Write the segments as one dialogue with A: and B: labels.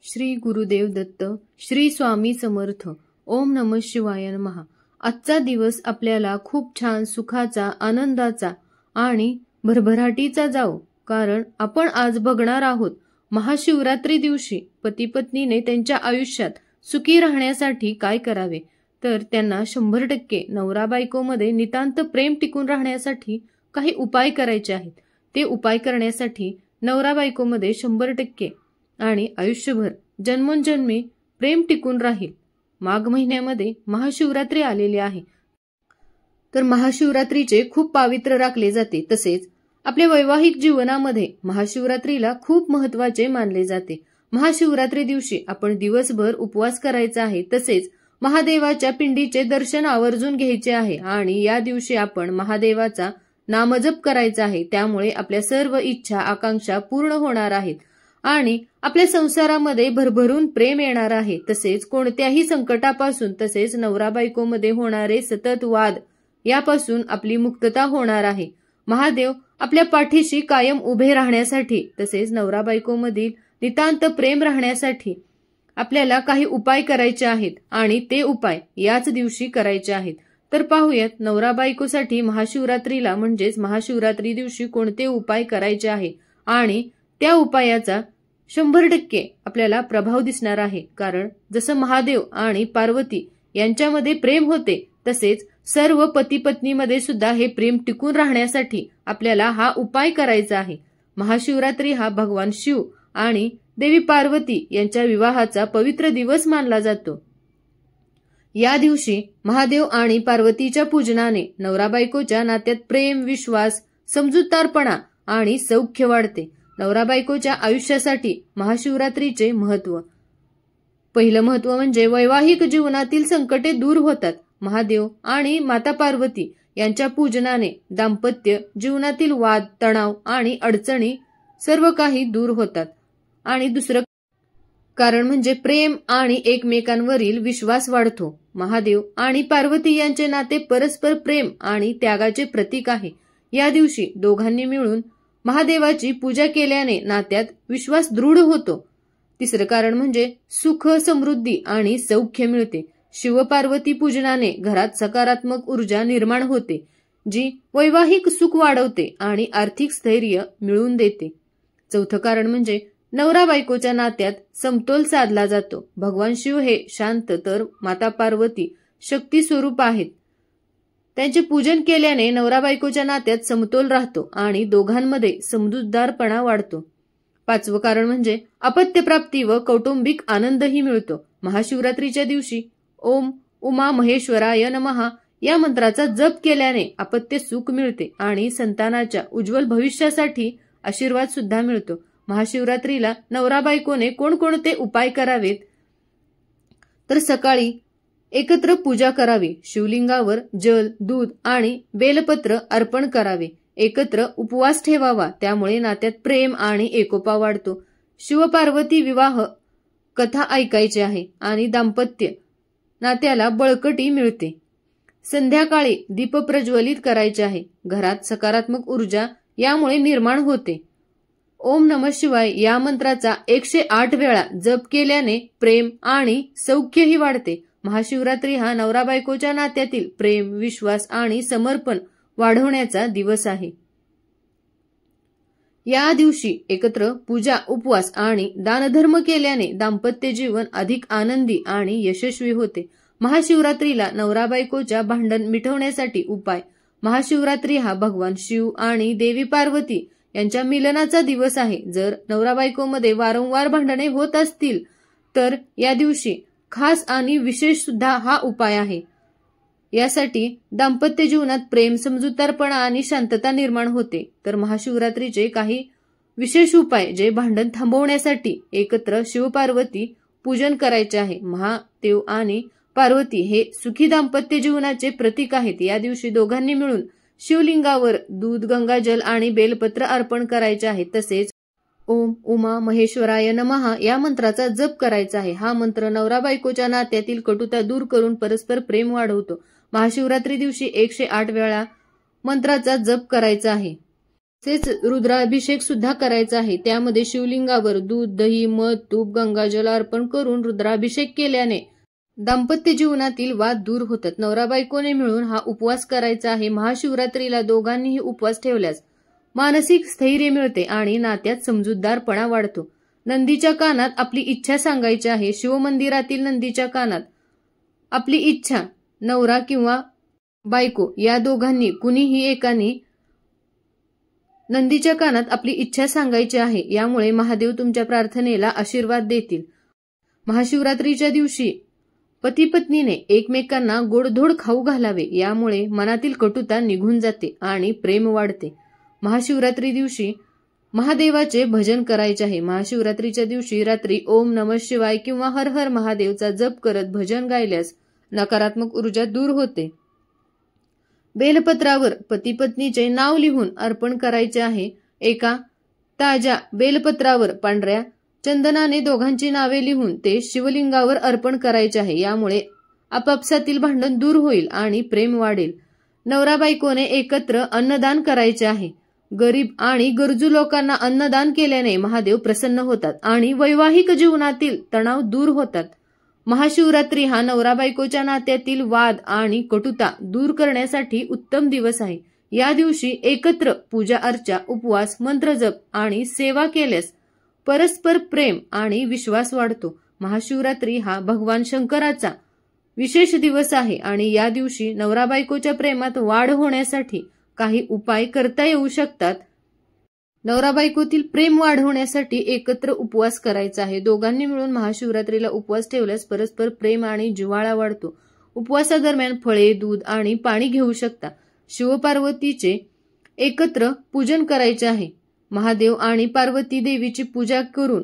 A: श्री गुरुदेव दत्त, श्री स्वामी समर्थ. ओम नमः शिवाय नमः. आजचा दिवस आपल्याला खूप छान सुखाचा, आनंदाचा आणि भरभराटीचा जाओ. कारण आपण आज बघणार आहोत महाशिवरात्री दिवशी पती पत्नीने त्यांच्या आयुष्यात सुखी राहण्यासाठी काय करावे. तर त्यांना 100% नवरा बायकोमध्ये नितांत प्रेम टिकून राहण्यासाठी काही उपाय करायचे आहेत. ते उपाय करण्यासाठी नवरा बायकोमध्ये 100% आणि आयुष्यभर जन्मोजन्मी प्रेम टिकून राहील. माघ महिन्यामध्ये महाशिवरात्री आलेली आहे. तर महाशिवरात्रीचे खूप पावित्र्य राखले जाते. तसेच आपल्या वैवाहिक जीवनामध्ये महाशिवरात्रीला खूप महत्त्वाचे मानले जाते. महाशिवरात्री दिवशी आपण दिवसभर उपवास करायचा आहे. तसेच महादेवाच्या पिंडीचे दर्शन आवर्जून घ्यायचे आहे आणि या दिवशी आपण महादेवाचा नामजप करायचा आहे. त्यामुळे आपल्या सर्व इच्छा आकांक्षा पूर्ण होणार आहेत आणि आपल्या संसारामध्ये भरभरून प्रेम येणार आहे. तसेच कोणत्याही संकटापासून तसेच नवरा बायकोमध्ये होणारे सतत वाद यापासून आपली मुक्तता होणार आहे. महादेव आपल्या पाठीशी कायम उभे राहण्यासाठी तसेच नवरा बायकोमधील नितांत प्रेम राहण्यासाठी आपल्याला काही उपाय करायचे आहेत आणि ते उपाय याच दिवशी करायचे आहेत. तर पाहूयात नवरा बायकोसाठी महाशिवरात्रीला म्हणजेच महाशिवरात्री दिवशी कोणते उपाय करायचे आहे आणि त्या उपायाचा 100% आपल्याला प्रभाव दिसणार आहे. कारण जसं महादेव आणि पार्वती यांच्यामध्ये प्रेम होते तसेच सर्व पती पत्नीमध्ये सुद्धा हे प्रेम टिकून राहण्यासाठी आपल्याला हा उपाय करायचा आहे. महाशिवरात्री हा भगवान शिव आणि देवी पार्वती यांच्या विवाहाचा पवित्र दिवस मानला जातो. या दिवशी महादेव आणि पार्वतीच्या पूजनाने नवरा बायकोच्या नात्यात प्रेम, विश्वास, समजूतदारपणा आणि सौख्य वाढते. नवरा बायकोच्या आयुष्यासाठी महाशिवरात्रीचे महत्त्व. पहिलं महत्त्व म्हणजे वैवाहिक जीवनातील संकटे दूर होतात. महादेव आणि माता पार्वती यांच्या पूजनाने दाम्पत्य जीवनातील वाद, तणाव आणि अडचणी सर्व काही दूर होतात. आणि दुसरं कारण म्हणजे प्रेम आणि एकमेकांवरील विश्वास वाढतो. महादेव आणि पार्वती यांचे नाते परस्पर प्रेम आणि त्यागाचे प्रतीक आहे. या दिवशी दोघांनी मिळून महादेवाची पूजा केल्याने नात्यात विश्वास दृढ होतो. तिसरं कारण म्हणजे सुख, समृद्धी आणि सौख्य मिळते. शिवपार्वती पूजनाने घरात सकारात्मक ऊर्जा निर्माण होते, जी वैवाहिक सुख वाढवते आणि आर्थिक स्थैर्य मिळवून देते. चौथं कारण म्हणजे नवरा बायकोच्या नात्यात समतोल साधला जातो. भगवान शिव हे शांत तर माता पार्वती शक्ती स्वरूप आहेत. त्यांचे पूजन केल्याने नवरा बायकोच्या नात्यात समतोल राहतो आणि दोघांमध्ये समजूतदारपणा वाढतो. पाचवं कारण म्हणजे अपत्यप्राप्ती व कौटुंबिक आनंदही मिळतो. महाशिवरात्रीच्या दिवशी ओम उमा महेश्वराय नमः या मंत्राचा जप केल्याने अपत्य सुख मिळते आणि संतानाच्या उज्ज्वल भविष्यासाठी आशीर्वाद सुद्धा मिळतो. महाशिवरात्रीला नवरा बायकोने कोणकोणते उपाय करावेत तर सकाळी एकत्र पूजा करावी. शिवलिंगावर जल, दूध आणि बेलपत्र अर्पण करावे. एकत्र उपवास ठेवावा. त्यामुळे नात्यात प्रेम आणि एकोपा वाढतो. शिवपार्वती विवाह कथा ऐकायची आहे आणि दाम्पत्य नात्याला बळकटी मिळते. संध्याकाळी दीप प्रज्वलित करायचे आहे. घरात सकारात्मक ऊर्जा यामुळे निर्माण होते. ओम नमः शिवाय या मंत्राचा 108 वेळा जप केल्याने प्रेम आणि सौख्यही वाढते. महाशिवरात्री हा नवरा बायकोच्या नात्यातील प्रेम, विश्वास आणि समर्पण वाढवण्याचा दिवस आहे. या दिवशी एकत्र पूजा, उपवास आणि दानधर्म केल्याने दाम्पत्य जीवन अधिक आनंदी आणि यशस्वी होते. महाशिवरात्रीला नवरा बायकोच्या भांडण मिटवण्यासाठी उपाय. महाशिवरात्री हा भगवान शिव आणि देवी पार्वती यांच्या मिलनाचा दिवस आहे. जर नवरा बायकोमध्ये वारंवार भांडणे होत असतील तर या दिवशी खास आणि विशेष सुद्धा हा उपाय आहे. यासाठी दाम्पत्य जीवनात प्रेम, समजूतदारपणा आणि शांतता निर्माण होते. तर महाशिवरात्रीचे काही विशेष उपाय जे भांडण थांबवण्यासाठी एकत्र शिवपार्वती पूजन करायचे आहे. महादेव आणि पार्वती हे सुखी दाम्पत्य जीवनाचे प्रतीक आहेत. या दिवशी दोघांनी मिळून शिवलिंगावर दूध, गंगाजल आणि बेलपत्र अर्पण करायचे आहे. तसेच ओम उमा महेश्वराय नमः या मंत्राचा जप करायचा आहे. हा मंत्र नवरा बायकोच्या नात्यातील कटुता दूर करून परस्पर प्रेम वाढवतो. महाशिवरात्री दिवशी 108 वेळा मंत्राचा जप करायचा आहे. तसेच रुद्राभिषेक सुद्धा करायचा आहे। त्यामध्ये शिवलिंगावर दूध, दही, मध, तूप, गंगाजल अर्पण करून रुद्राभिषेक केल्याने दाम्पत्य जीवनातील वाद दूर होतात। नवरा बायकोने मिळून हा उपवास करायचा आहे। महाशिवरात्रीला दोघांनीही उपवास ठेवल्यास मानसिक स्थैर्य मिळते आणि नात्यात समजूतदारपणा वाढतो। नंदीच्या कानात आपली इच्छा सांगायची आहे। शिवमंदिरातील नंदीच्या कानात आपली इच्छा नवरा किंवा बायको या दोघांनी कुणीही एकाने नंदीच्या कानात आपली इच्छा सांगायची आहे। यामुळे महादेव तुमच्या प्रार्थनेला आशीर्वाद देतील। महाशिवरात्रीच्या दिवशी पती पत्नीने एकमेकांना गोडधोड खाऊ घालावे। यामुळे मनातील कटुता निघून जाते आणि प्रेम वाढते। महाशिवरात्री दिवशी महादेवाचे भजन करायचे आहे। महाशिवरात्रीच्या दिवशी रात्री ओम नमः शिवाय किंवा हर हर महादेवचा जप करत भजन गायल्यास नकारात्मक ऊर्जा दूर होते। बेलपत्रावर पती पत्नीचे नाव लिहून अर्पण करायचे आहे। एका ताज्या बेलपत्रावर पांढऱ्या चंदनाने दोघांची नावे लिहून ते शिवलिंगावर अर्पण करायचे आहे। यामुळे आपापसातील भांडण दूर होईल आणि प्रेम वाढेल। नवरा बायकोने एकत्र अन्नदान करायचे आहे। गरीब आणि गरजू लोकांना अन्नदान केल्याने महादेव प्रसन्न होतात आणि वैवाहिक जीवनातील तणाव दूर होतात। महाशिवरात्री हा नवरा बायकोच्या नात्यातील वाद आणि कटुता दूर करण्यासाठी उत्तम दिवस आहे। या दिवशी एकत्र पूजा अर्चा, उपवास, मंत्रजप आणि सेवा केल्यास परस्पर प्रेम आणि विश्वास वाढतो। महाशिवरात्री हा भगवान शंकराचा विशेष दिवस आहे आणि या दिवशी नवरा बायकोच्या प्रेमात वाढ होण्यासाठी काही उपाय करता येऊ शकतात। नवरा बायकोतील प्रेम वाढवण्यासाठी एकत्र उपवास करायचा आहे। दोघांनी मिळून महाशिवरात्रीला उपवास ठेवल्यास परस्पर प्रेम आणि जिव्हाळा वाढतो। उपवासादरम्यान फळे, दूध आणि पाणी घेऊ शकता। शिवपार्वतीचे एकत्र पूजन करायचे आहे। महादेव आणि पार्वती देवीची पूजा करून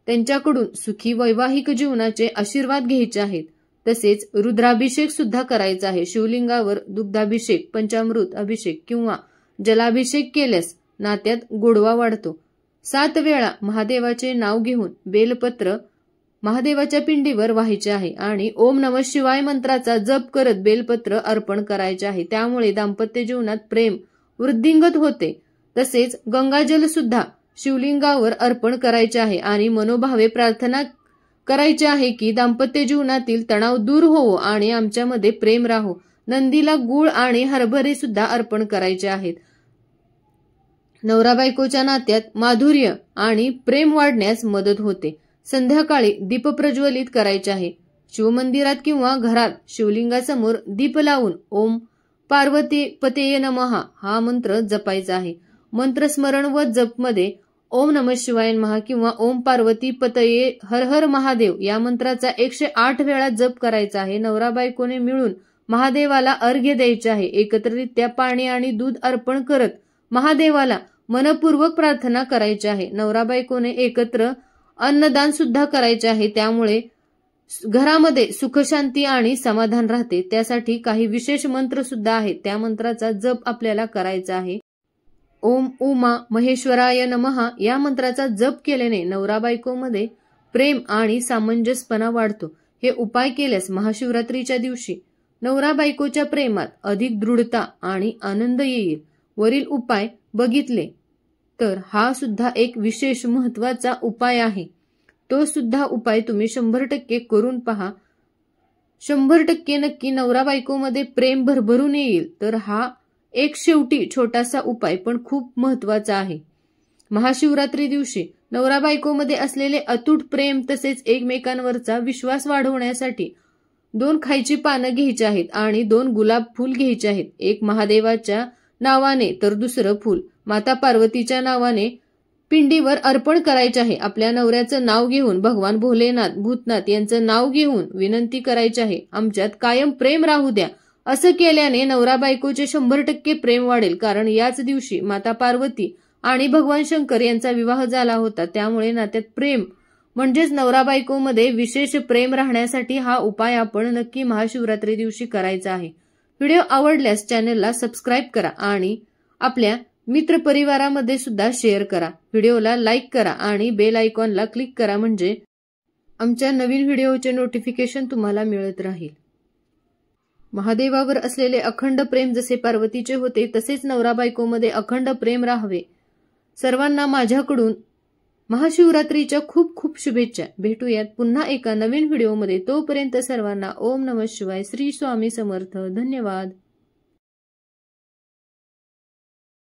A: त्यांच्याकडून सुखी वैवाहिक जीवनाचे आशीर्वाद घ्यायचे आहेत। तसेच रुद्राभिषेक सुद्धा करायचा आहे। शिवलिंगावर दुग्धाभिषेक, पंचामृत अभिषेक किंवा जलाभिषेक केल्यास नात्यात गोडवा वाढतो। 7 वेळा महादेवाचे नाव घेऊन बेलपत्र महादेवाच्या पिंडीवर व्हायचे आहे आणि ओम नमः शिवाय मंत्राचा जप करत बेलपत्र अर्पण करायचे आहे। त्यामुळे दाम्पत्य जीवनात प्रेम वृद्धिंगत होते। तसेच गंगाजल सुद्धा शिवलिंगावर अर्पण करायचे आहे आणि मनोभावे प्रार्थना करायचे आहे की दाम्पत्य जीवनातील तणाव दूर होवो आणि आमच्यामध्ये प्रेम राहो। नंदीला गूळ आणि हरभरे सुद्धा अर्पण करायचे आहेत। नवरा बायकोच्या नात्यात माधुर्य आणि प्रेम वाढण्यास मदत होते। संध्याकाळी दीप प्रज्वलित करायचे आहे। शिवमंदिरात किंवा घरात शिवलिंगासमोर दीप लावून ओम पार्वती पतेय नमः हा मंत्र जपायचा आहे। मंत्रस्मरण व जपमध्ये ओम नमः शिवाय नमः किंवा ओम पार्वती पतये हर हर महादेव या मंत्राचा 108 वेळा जप करायचा आहे। नवरा बायकोने मिळून महादेवाला अर्घ्य द्यायचे आहे। एकत्रितरित्या पाणी आणि दूध अर्पण करत महादेवाला मनपूर्वक प्रार्थना करायची आहे। नवरा बायकोने एकत्र अन्नदान सुद्धा करायचे आहे। त्यामुळे घरामध्ये सुखशांती आणि समाधान राहते। त्यासाठी काही विशेष मंत्र सुद्धा आहेत। त्या मंत्राचा जप आपल्याला करायचा आहे। ओम उमा महेश्वराय नमः या मंत्राचा जप केल्याने नवरा बायकोमध्ये प्रेम आणि सामंजस्यपणा वाढतो। हे उपाय केल्यास महाशिवरात्रीच्या दिवशी नवरा बायकोच्या प्रेमात अधिक दृढता आणि आनंद येईल। वरील उपाय बघितले तर हा सुद्धा एक विशेष महत्त्वाचा उपाय आहे। तो सुद्धा उपाय तुम्ही 100% करून पहा। 100% नक्की नवरा बायकोमध्ये प्रेम भरभरून येईल। तर हा एक शेवटी छोटासा उपाय पण खूप महत्त्वाचा आहे। महाशिवरात्री दिवशी नवरा बायकोमध्ये असलेले अतूट प्रेम तसेच एकमेकांवरचा विश्वास वाढवण्यासाठी 2 खायची पानं घ्यायची आहेत आणि 2 गुलाब फूल घ्यायचे आहेत। एक महादेवाच्या नावाने तर दुसरं फूल माता पार्वतीच्या नावाने पिंडीवर अर्पण करायचे आहे। आपल्या नवऱ्याचं नाव घेऊन भगवान भोलेनाथ भूतनाथ यांचं नाव घेऊन विनंती करायची आहे, आमच्यात कायम प्रेम राहू द्या। असं केल्याने नवरा बायकोचे 100% प्रेम वाढेल। कारण याच दिवशी माता पार्वती आणि भगवान शंकर यांचा विवाह झाला होता। त्यामुळे नात्यात प्रेम म्हणजेच नवरा बायकोमध्ये विशेष प्रेम राहण्यासाठी हा उपाय आपण नक्की महाशिवरात्री दिवशी करायचा आहे। व्हिडिओ आवडल्यास चॅनलला सबस्क्राईब करा आणि आपल्या मित्र परिवारामध्ये सुद्धा शेअर करा। व्हिडिओला लाईक करा आणि बेल आयकॉनला क्लिक करा म्हणजे आमच्या नवीन व्हिडिओचे नोटिफिकेशन तुम्हाला मिळत राहील। महादेवावर असलेले अखंड प्रेम जसे पार्वतीचे होते तसेच नवरा बायकोमध्ये अखंड प्रेम राहावे. सर्वांना माझ्याकडून महाशिवरात्रीच्या खूप खूप शुभेच्छा. भेटूयात पुन्हा एका नवीन व्हिडिओमध्ये. तोपर्यंत सर्वांना ओम नमः शिवाय. श्री स्वामी समर्थ. धन्यवाद.